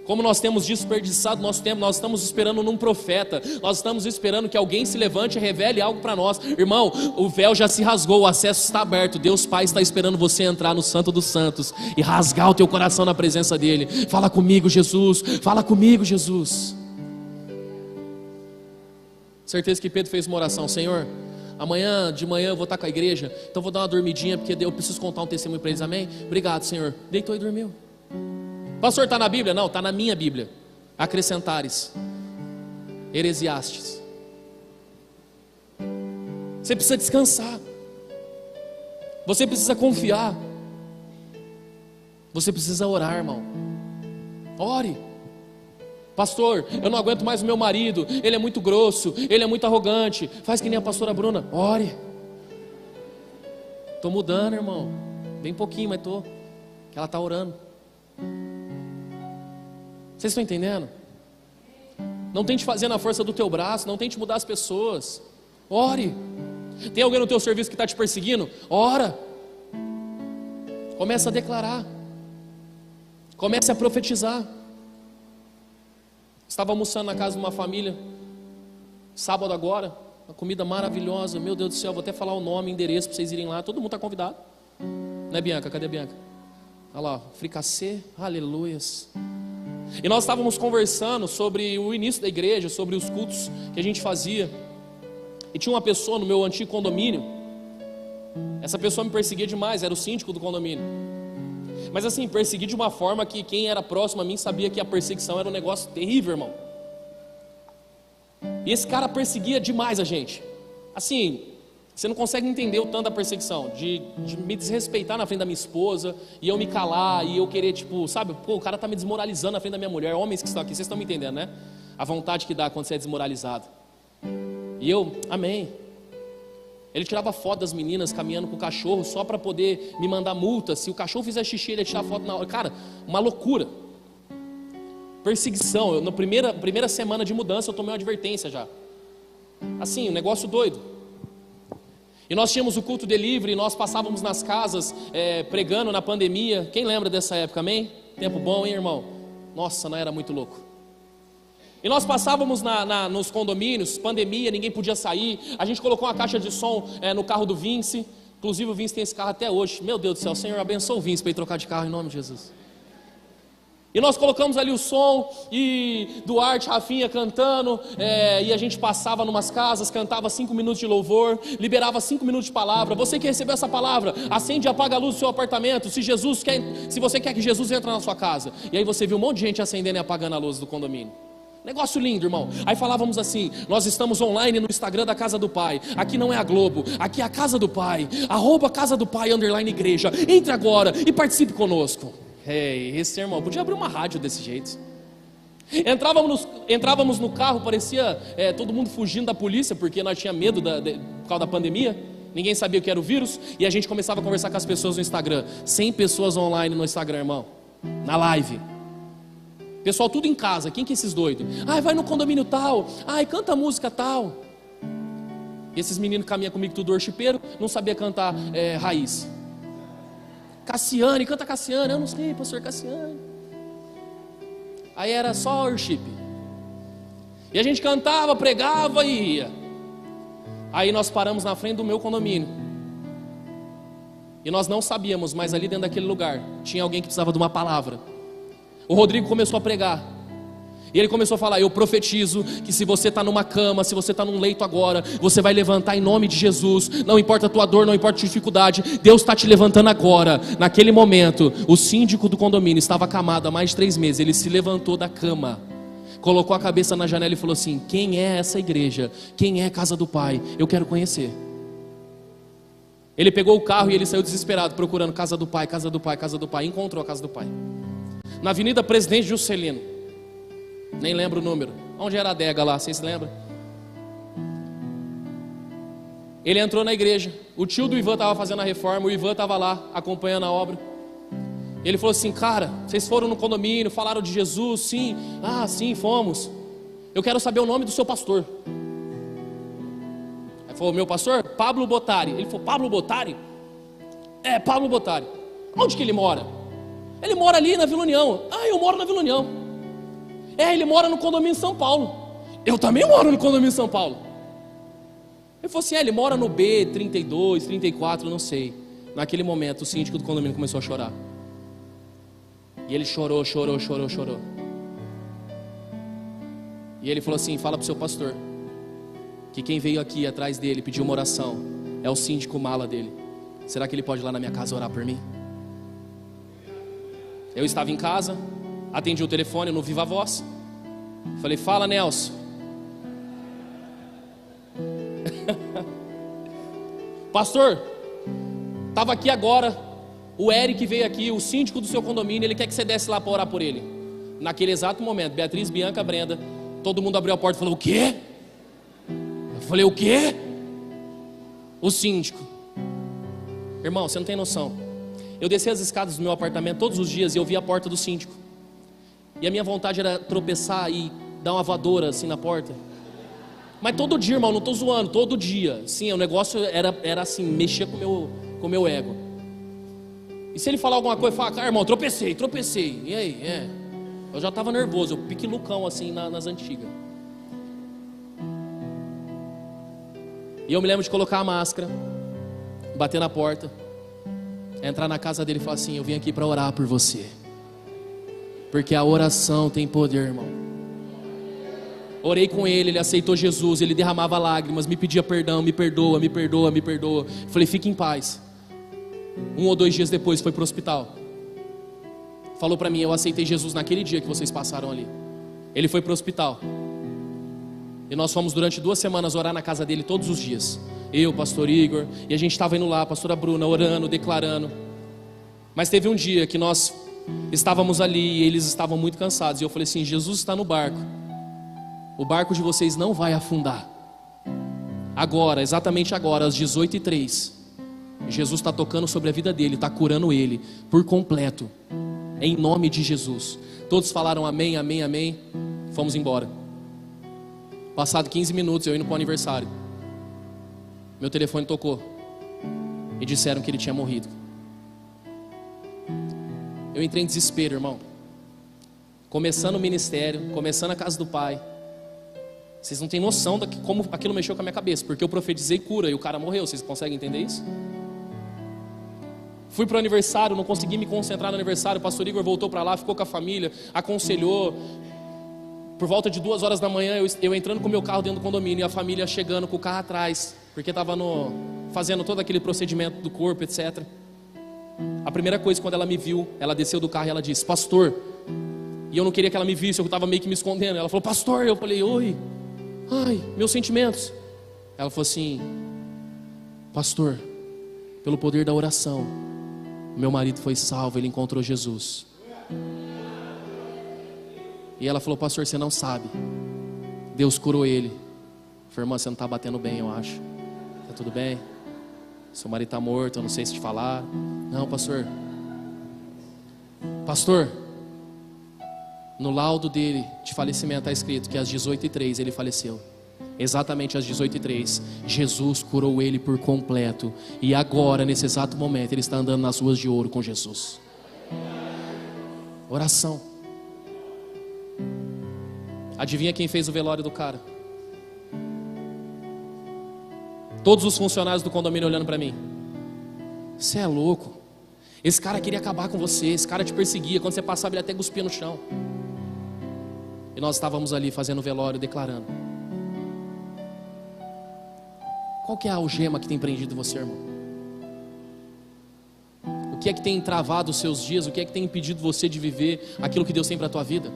como nós temos desperdiçado nosso tempo. Nós estamos esperando num profeta, nós estamos esperando que alguém se levante e revele algo para nós. Irmão, o véu já se rasgou, o acesso está aberto. Deus Pai está esperando você entrar no Santo dos Santos e rasgar o teu coração na presença dele. Fala comigo, Jesus, fala comigo, Jesus. Certeza que Pedro fez uma oração: Senhor, amanhã de manhã eu vou estar com a igreja, então vou dar uma dormidinha, porque eu preciso contar um testemunho para eles, amém? Obrigado, Senhor. Deitou e dormiu. Pastor, está na Bíblia? Não, está na minha Bíblia. Acrescentares, Heresiastes. Você precisa descansar, você precisa confiar, você precisa orar, irmão. Ore. Pastor, eu não aguento mais o meu marido, ele é muito grosso, ele é muito arrogante. Faz que nem a pastora Bruna, ore. Estou mudando, irmão, bem pouquinho, mas estou. Que ela está orando. Vocês estão entendendo? Não tente fazer na força do teu braço, não tente mudar as pessoas. Ore. Tem alguém no teu serviço que está te perseguindo? Ora. Começa a declarar, comece a profetizar. Estava almoçando na casa de uma família sábado agora, uma comida maravilhosa. Meu Deus do céu, vou até falar o nome, endereço para vocês irem lá. Todo mundo está convidado, né, Bianca? Cadê a Bianca? Olha lá, fricassê, aleluias. E nós estávamos conversando sobre o início da igreja, sobre os cultos que a gente fazia. E tinha uma pessoa no meu antigo condomínio. Essa pessoa me perseguia demais, era o síndico do condomínio. Mas assim, persegui de uma forma que quem era próximo a mim sabia que a perseguição era um negócio terrível, irmão. E esse cara perseguia demais a gente. Assim, você não consegue entender o tanto da perseguição, de me desrespeitar na frente da minha esposa, e eu me calar, e eu querer, tipo, sabe, pô, o cara tá me desmoralizando na frente da minha mulher. Homens que estão aqui, vocês estão me entendendo, né? A vontade que dá quando você é desmoralizado. E eu, amém. Ele tirava foto das meninas caminhando com o cachorro só para poder me mandar multa. Se o cachorro fizer xixi, ele ia tirar foto na hora. Cara, uma loucura. Perseguição. Na primeira semana de mudança eu tomei uma advertência já. Assim, um negócio doido. E nós tínhamos o culto delivery, e nós passávamos nas casas pregando na pandemia. Quem lembra dessa época, amém? Tempo bom, hein, irmão? Nossa, não era muito louco. E nós passávamos nos condomínios, pandemia, ninguém podia sair. A gente colocou uma caixa de som no carro do Vince. Inclusive o Vince tem esse carro até hoje. Meu Deus do céu, Senhor, abençoa o Vince para ele trocar de carro em nome de Jesus. E nós colocamos ali o som, e Duarte, Rafinha cantando, e a gente passava numas casas, cantava 5 minutos de louvor, liberava 5 minutos de palavra. Você que recebeu essa palavra, acende e apaga a luz do seu apartamento, se você quer que Jesus entre na sua casa. E aí você viu um monte de gente acendendo e apagando a luz do condomínio. Negócio lindo, irmão. Aí falávamos assim: nós estamos online no Instagram da Casa do Pai. Aqui não é a Globo, aqui é a Casa do Pai. @Casa do Pai _igreja. Entre agora e participe conosco. Esse irmão podia abrir uma rádio desse jeito. Entrávamos no carro, parecia todo mundo fugindo da polícia, porque nós tínhamos medo por causa da pandemia. Ninguém sabia o que era o vírus. E a gente começava a conversar com as pessoas no Instagram. 100 pessoas online no Instagram, irmão, na live. Pessoal tudo em casa. Quem que é esses doidos? Vai no condomínio tal. Canta música tal. E esses meninos caminham comigo tudo worshipeiro, não sabia cantar raiz. Cassiane, canta Cassiane. Eu não sei, pastor Cassiane. Aí era só worship. E a gente cantava, pregava e ia. Aí nós paramos na frente do meu condomínio. E nós não sabíamos, mas ali dentro daquele lugar tinha alguém que precisava de uma palavra. O Rodrigo começou a pregar. E ele começou a falar: eu profetizo que se você está numa cama, se você está num leito agora, você vai levantar em nome de Jesus. Não importa a tua dor, não importa a tua dificuldade, Deus está te levantando agora. Naquele momento, o síndico do condomínio estava acamado há mais de 3 meses. Ele se levantou da cama, colocou a cabeça na janela e falou assim: quem é essa igreja? Quem é a Casa do Pai? Eu quero conhecer. Ele pegou o carro e ele saiu desesperado, procurando Casa do Pai, Casa do Pai, Casa do Pai. Encontrou a Casa do Pai na Avenida Presidente Juscelino. Nem lembro o número. Onde era a adega lá, vocês se lembram? Ele entrou na igreja. O tio do Ivan estava fazendo a reforma. O Ivan estava lá acompanhando a obra. Ele falou assim: cara, vocês foram no condomínio, falaram de Jesus? Sim. Sim, fomos. Eu quero saber o nome do seu pastor. Aí falou: meu pastor? Pablo Bottari. Ele falou: Pablo Bottari? Pablo Bottari. Onde que ele mora? Ele mora ali na Vila União. Eu moro na Vila União. Ele mora no condomínio em São Paulo. Eu também moro no condomínio em São Paulo. Ele falou assim: ele mora no B, 32, 34, não sei. Naquele momento o síndico do condomínio começou a chorar. E ele chorou. E ele falou assim: fala pro seu pastor que quem veio aqui atrás dele pediu uma oração é o síndico mala dele. Será que ele pode ir lá na minha casa orar por mim? Eu estava em casa, atendi o telefone no Viva Voz. Falei: fala, Nelson. Pastor, estava aqui agora. O Eric veio aqui, o síndico do seu condomínio. Ele quer que você desce lá para orar por ele. Naquele exato momento, Beatriz, Bianca, Brenda, todo mundo abriu a porta e falou: o quê? Eu falei: o quê? O síndico. Irmão, você não tem noção. Eu desci as escadas do meu apartamento todos os dias e eu vi a porta do síndico. E a minha vontade era tropeçar e dar uma voadora assim na porta. Mas todo dia, irmão, não estou zoando, todo dia. Sim, o negócio era assim, mexer com o meu ego. E se ele falar alguma coisa, fala: cara, irmão, tropecei. E aí? Eu já estava nervoso, eu pique Lucão assim nas antigas. E eu me lembro de colocar a máscara, bater na porta, entrar na casa dele e falar assim: eu vim aqui para orar por você. Porque a oração tem poder, irmão. Orei com ele, ele aceitou Jesus, ele derramava lágrimas, me pedia perdão, me perdoa. Falei: fique em paz. 1 ou 2 dias depois foi para o hospital. Falou para mim: eu aceitei Jesus naquele dia que vocês passaram ali. Ele foi para o hospital. E nós fomos durante 2 semanas orar na casa dele todos os dias. Eu, pastor Igor, e a gente estava indo lá, a pastora Bruna, orando, declarando. Mas teve um dia que nós estávamos ali e eles estavam muito cansados. E eu falei assim: Jesus está no barco. O barco de vocês não vai afundar. Agora, exatamente agora, às 18h03, Jesus está tocando sobre a vida dele, está curando ele por completo. Em nome de Jesus. Todos falaram amém, amém, amém. Fomos embora. Passado 15 minutos, eu indo para o aniversário, meu telefone tocou e disseram que ele tinha morrido. Eu entrei em desespero, irmão. Começando o ministério, começando a casa do Pai. Vocês não têm noção de como aquilo mexeu com a minha cabeça, porque eu profetizei cura e o cara morreu. Vocês conseguem entender isso? Fui para o aniversário, não consegui me concentrar no aniversário. O pastor Igor voltou para lá, ficou com a família, aconselhou. Por volta de 2 horas da manhã, eu entrando com o meu carro dentro do condomínio, e a família chegando com o carro atrás, porque estava fazendo todo aquele procedimento do corpo, etc. A primeira coisa, quando ela me viu, ela desceu do carro e ela disse: pastor. E eu não queria que ela me visse, eu estava meio que me escondendo. Ela falou: pastor. Eu falei: oi. Ai, meus sentimentos. Ela falou assim: pastor, pelo poder da oração, meu marido foi salvo, ele encontrou Jesus. E ela falou: pastor, você não sabe, Deus curou ele. Eu falei: irmã, você não está batendo bem, eu acho. Está tudo bem? Seu marido está morto, eu não sei se te falar. Não, pastor. Pastor, no laudo dele de falecimento está escrito que às 18h03 ele faleceu. Exatamente às 18h03, Jesus curou ele por completo. E agora, nesse exato momento, ele está andando nas ruas de ouro com Jesus. Oração. Adivinha quem fez o velório do cara? Todos os funcionários do condomínio olhando para mim. Você é louco. Esse cara queria acabar com você. Esse cara te perseguia. Quando você passava, ele até cuspia no chão. E nós estávamos ali fazendo o velório, declarando. Qual que é a algema que tem prendido você, irmão? O que é que tem travado os seus dias? O que é que tem impedido você de viver aquilo que Deus tem para a tua vida?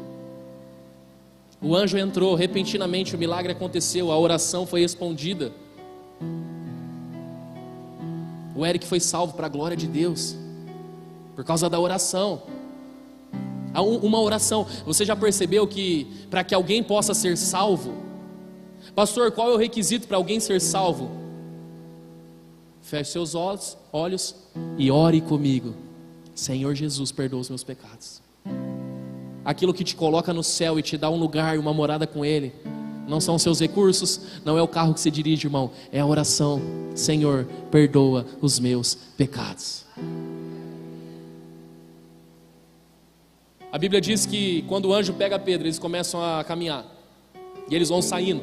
O anjo entrou, repentinamente o milagre aconteceu, a oração foi respondida. O Eric foi salvo para a glória de Deus, por causa da oração. Uma oração. Você já percebeu que para que alguém possa ser salvo, pastor, qual é o requisito para alguém ser salvo? Feche seus olhos e ore comigo. Senhor Jesus, perdoa os meus pecados. Aquilo que te coloca no céu e te dá um lugar e uma morada com Ele, não são os seus recursos, não é o carro que você dirige, irmão, é a oração. Senhor, perdoa os meus pecados. A Bíblia diz que quando o anjo pega Pedro, eles começam a caminhar, e eles vão saindo.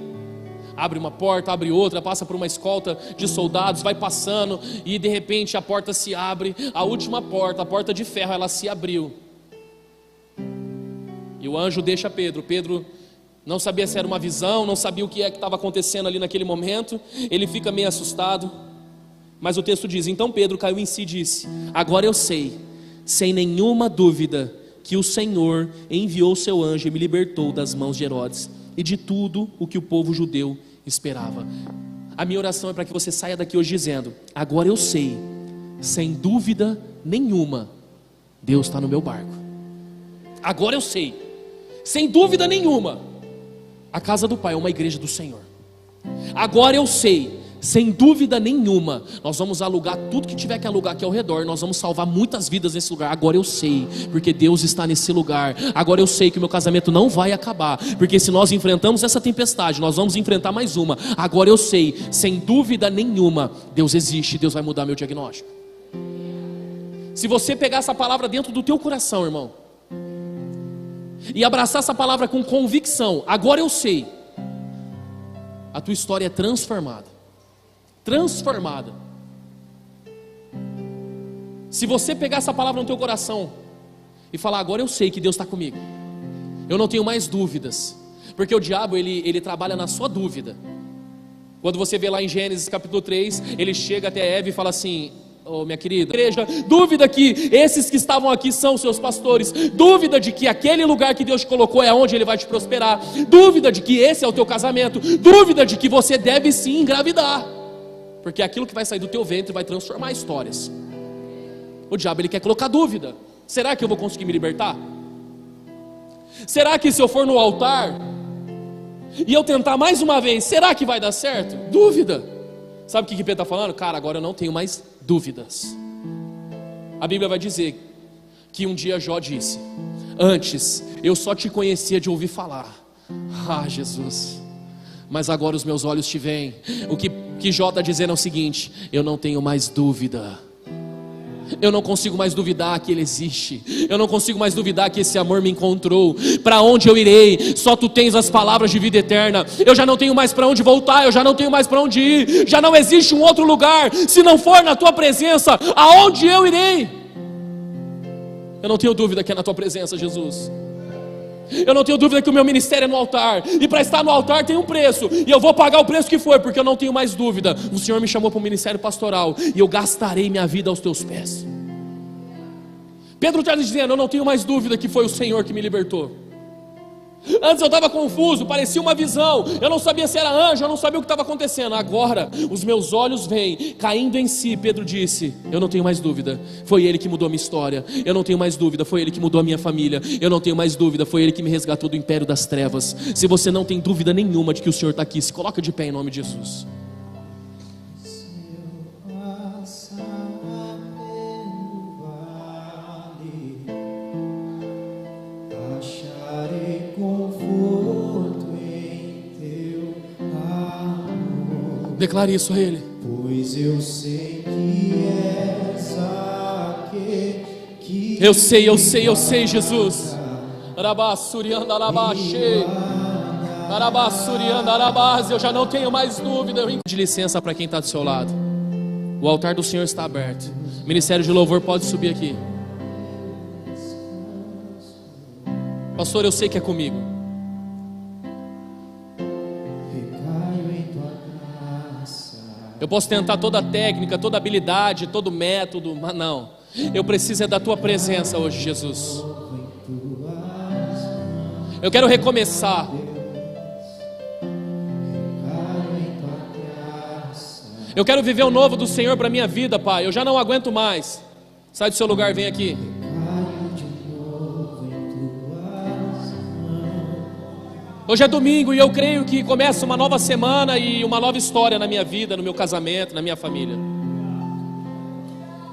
Abre uma porta, abre outra, passa por uma escolta de soldados, vai passando, e de repente a porta se abre. A última porta, a porta de ferro, ela se abriu. E o anjo deixa Pedro. Pedro não sabia se era uma visão, não sabia o que é que estava acontecendo ali naquele momento. Ele fica meio assustado. Mas o texto diz: então Pedro caiu em si e disse: agora eu sei, sem nenhuma dúvida, que o Senhor enviou o seu anjo e me libertou das mãos de Herodes e de tudo o que o povo judeu esperava. A minha oração é para que você saia daqui hoje dizendo: agora eu sei, sem dúvida nenhuma, Deus está no meu barco. Agora eu sei, sem dúvida nenhuma, a casa do Pai é uma igreja do Senhor. Agora eu sei, sem dúvida nenhuma, nós vamos alugar tudo que tiver que alugar aqui ao redor. Nós vamos salvar muitas vidas nesse lugar. Agora eu sei, porque Deus está nesse lugar. Agora eu sei que o meu casamento não vai acabar, porque se nós enfrentamos essa tempestade, nós vamos enfrentar mais uma. Agora eu sei, sem dúvida nenhuma, Deus existe. Deus vai mudar meu diagnóstico. Se você pegar essa palavra dentro do teu coração, irmão, e abraçar essa palavra com convicção, agora eu sei, a tua história é transformada. Transformada. Se você pegar essa palavra no teu coração e falar: agora eu sei que Deus está comigo, eu não tenho mais dúvidas, porque o diabo ele trabalha na sua dúvida. Quando você vê lá em Gênesis capítulo 3, ele chega até Eva e fala assim: oh, minha querida igreja, dúvida que esses que estavam aqui são seus pastores, dúvida de que aquele lugar que Deus te colocou é onde Ele vai te prosperar, dúvida de que esse é o teu casamento, dúvida de que você deve sim engravidar, porque aquilo que vai sair do teu ventre vai transformar histórias. O diabo ele quer colocar dúvida. Será que eu vou conseguir me libertar? Será que se eu for no altar e eu tentar mais uma vez, será que vai dar certo? Dúvida. Sabe o que Pedro está falando? Cara, agora eu não tenho mais dúvidas. A Bíblia vai dizer que um dia Jó disse: antes eu só te conhecia de ouvir falar. Ah, Jesus, mas agora os meus olhos te veem. O que Jó está dizendo é o seguinte: eu não tenho mais dúvida. Eu não consigo mais duvidar que Ele existe. Eu não consigo mais duvidar que esse amor me encontrou. Para onde eu irei? Só Tu tens as palavras de vida eterna. Eu já não tenho mais para onde voltar. Eu já não tenho mais para onde ir. Já não existe um outro lugar. Se não for na Tua presença, aonde eu irei? Eu não tenho dúvida que é na Tua presença, Jesus. Eu não tenho dúvida que o meu ministério é no altar. E para estar no altar tem um preço. E eu vou pagar o preço que for, porque eu não tenho mais dúvida. O Senhor me chamou para o ministério pastoral. E eu gastarei minha vida aos Teus pés. Pedro está dizendo, eu não tenho mais dúvida que foi o Senhor que me libertou. Antes eu estava confuso, parecia uma visão. Eu não sabia se era anjo, eu não sabia o que estava acontecendo. Agora os meus olhos veem, caindo em si. Pedro disse, eu não tenho mais dúvida, foi Ele que mudou a minha história. Eu não tenho mais dúvida, foi Ele que mudou a minha família. Eu não tenho mais dúvida, foi Ele que me resgatou do império das trevas. Se você não tem dúvida nenhuma de que o Senhor está aqui, se coloca de pé em nome de Jesus. Declare isso a Ele. Pois eu sei que és aquele que eu sei, Jesus. Eu já não tenho mais dúvida. De licença para quem está do seu lado. O altar do Senhor está aberto. O ministério de louvor pode subir aqui. Pastor, eu sei que é comigo. Eu posso tentar toda a técnica, toda a habilidade, todo o método, mas não. Eu preciso é da Tua presença hoje, Jesus. Eu quero recomeçar. Eu quero viver o novo do Senhor para a minha vida, Pai. Eu já não aguento mais. Sai do seu lugar, vem aqui. Hoje é domingo e eu creio que começa uma nova semana e uma nova história na minha vida, no meu casamento, na minha família.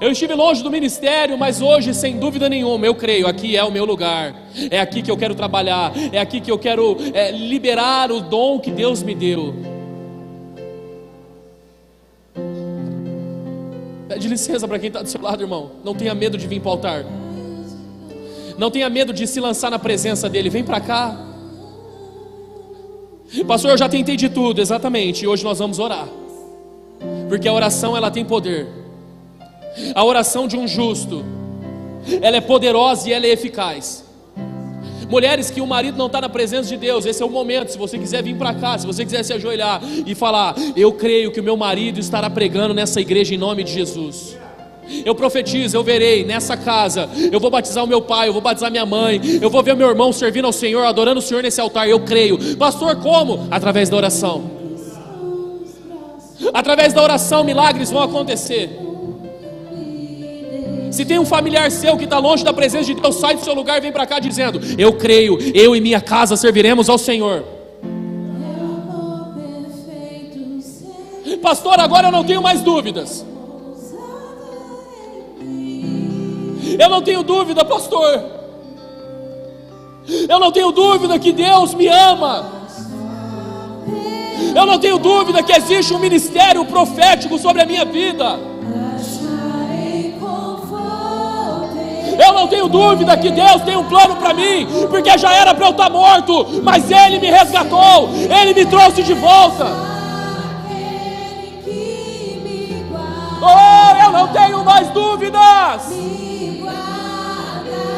Eu estive longe do ministério, mas hoje, sem dúvida nenhuma, eu creio, aqui é o meu lugar. É aqui que eu quero trabalhar, é aqui que eu quero liberar o dom que Deus me deu. Pede licença para quem está do seu lado, irmão. Não tenha medo de vir para o altar. Não tenha medo de se lançar na presença dEle. Vem para cá. Pastor, eu já tentei de tudo, exatamente, e hoje nós vamos orar, porque a oração ela tem poder. A oração de um justo, ela é poderosa e ela é eficaz. Mulheres que o marido não está na presença de Deus, esse é o momento. Se você quiser vir para cá, se você quiser se ajoelhar e falar, eu creio que o meu marido estará pregando nessa igreja em nome de Jesus. Eu profetizo, eu verei nessa casa, eu vou batizar o meu pai, eu vou batizar minha mãe, eu vou ver o meu irmão servindo ao Senhor, adorando o Senhor nesse altar. Eu creio. Pastor, como? Através da oração. Através da oração milagres vão acontecer. Se tem um familiar seu que está longe da presença de Deus, sai do seu lugar e vem para cá dizendo, eu creio, eu e minha casa serviremos ao Senhor. Pastor, agora eu não tenho mais dúvidas. Eu não tenho dúvida, pastor. Eu não tenho dúvida que Deus me ama. Eu não tenho dúvida que existe um ministério profético sobre a minha vida. Eu não tenho dúvida que Deus tem um plano para mim, porque já era para eu estar morto, mas Ele me resgatou, Ele me trouxe de volta. Oh, eu não tenho mais dúvidas.